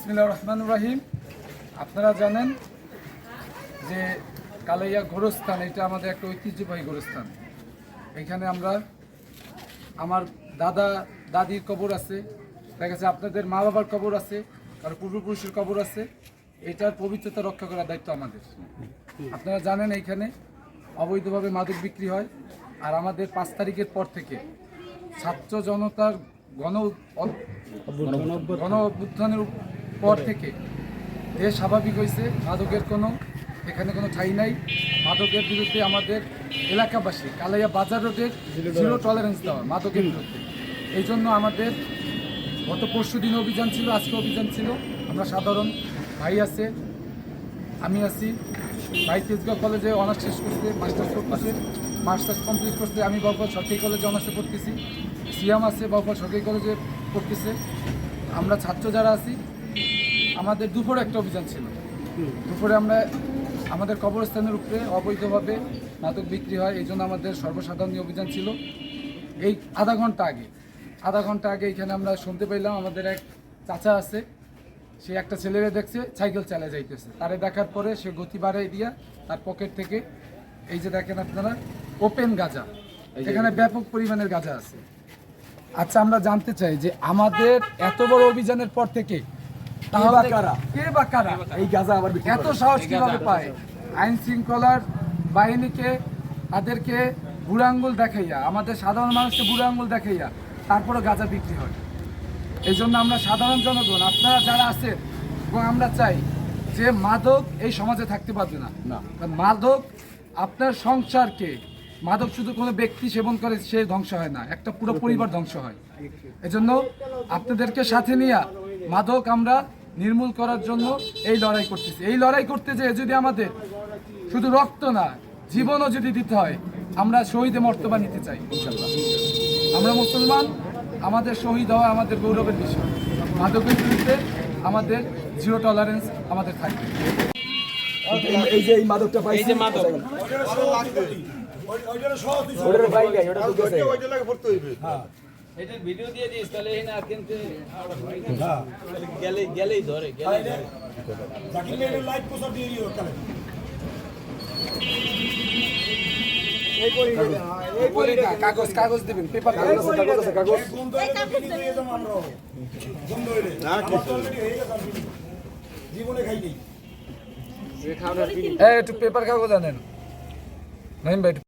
বিসমিল্লাহির রহমানির রহিম। আপনারা জানেন যে কালাইয়া গোরস্থান এটা আমাদের একটা ঐতিহ্যবাহী গোরস্থান। এখানে আমরা আমার দাদা দাদির কবর আছে, দেখা যাচ্ছে আপনাদের মা বাবার কবর আছে, কারো পূর্বপুরুষের কবর আছে। এটার পবিত্রতা রক্ষা করার দায়িত্ব আমাদের। আপনারা জানেন এইখানে অবৈধভাবে মাদক বিক্রি হয়। আর আমাদের 5 তারিখের পর থেকে ছাত্র জনতার গণ অভ্যুত্থানের পর থেকে দেশ স্বাভাবিক হয়েছে। মাদকের এখানে কোনো ঠাঁই নাই। মাদকের বিরুদ্ধে আমাদের এলাকাবাসী কালাইয়া বাজার রোডের জিরো টলারেন্স দেওয়া মাদকের বিরুদ্ধে। এই জন্য আমাদের গত পরশু দিন অভিযান ছিল, আজকে অভিযান ছিল। আমরা সাধারণ ভাই আছে, আমি আছি। ভাই তেজগাঁও কলেজে অনার্স শেষ করতে, মাস্টার্স কমপ্লিট করতে। আমি বাউফল সরকারি কলেজে অনার্সে পড়তেছি। সিয়াম আছে, বাউফল সরকারি কলেজে পড়তেছে। আমরা ছাত্র যারা আছি, আমাদের দুপুরে একটা অভিযান ছিল। দুপুরে আমরা আমাদের কবরস্থানের উপরে অবৈধভাবে মাদক বিক্রি হয়, এই জন্য আমাদের সর্বসাধারণ অভিযান ছিল। এই আধা ঘন্টা আগে এখানে আমরা শুনতে পাইলাম আমাদের এক চাচা আছে, সে একটা ছেলেরে দেখছে সাইকেল চালিয়ে যাইতেছে। তারে দেখার পরে সে গতি বাড়াই দিয়া তার পকেট থেকে এই যে দেখেন আপনারা ওপেন গাঁজা, এখানে ব্যাপক পরিমাণের গাঁজা আছে। আচ্ছা, আমরা জানতে চাই যে আমাদের এত বড় অভিযানের পর থেকে এত সাহস কিভাবে পায়? আইন শৃঙ্খলার বাহিনীকে তাদেরকে বুড়ো আঙ্গুল দেখাইয়া, আমাদের সাধারণ মানুষকে বুড়ো আঙ্গুল দেখাইয়া তারপরে গাঁজা বিক্রি হয়। এই জন্য আমরা সাধারণ জনগণ, আপনারা যারা আছেন, এবং আমরা চাই যে মাদক এই সমাজে থাকতে পারবে না। মাদক আপনার সংসারকে, মাদক শুধু কোনো ব্যক্তি সেবন করে সে ধ্বংস হয় না, একটা পুরো পরিবার ধ্বংস হয়। এজন্য আপনাদেরকে সাথে নিয়ে মাদক আমরা নির্মূল করার জন্য এই লড়াই করতেছি। এই লড়াই করতে যেয়ে যদি আমাদের শুধু রক্ত না, জীবনও যদি দিতে হয়, আমরা শহীদে মর্তবা নিতে চাই। ইনশাআল্লাহ আমরা মুসলমান, আমাদের শহীদ হওয়া আমাদের গৌরবের বিষয়। মাদকের বিরুদ্ধে আমাদের জিরো টলারেন্স আমাদের থাকবে। এই যে এই মাদকটা পাইছি, এই যে মাদক ওটার বাইক গায়, ওটা তো ওইটা লাগে পড়তে হইবে। হ্যাঁ, এটা ভিডিও দিয়ে দিস, তাহলে এই না কিনতে গেলেই ধরে জাকির মেয়ের লাইভ পোস্ট দিয়ে দিও তাহলে। কাগজ দিবেন, পেপার কাগজ জীবনে খাইনি। একটু পেপার কাগজ আনেন।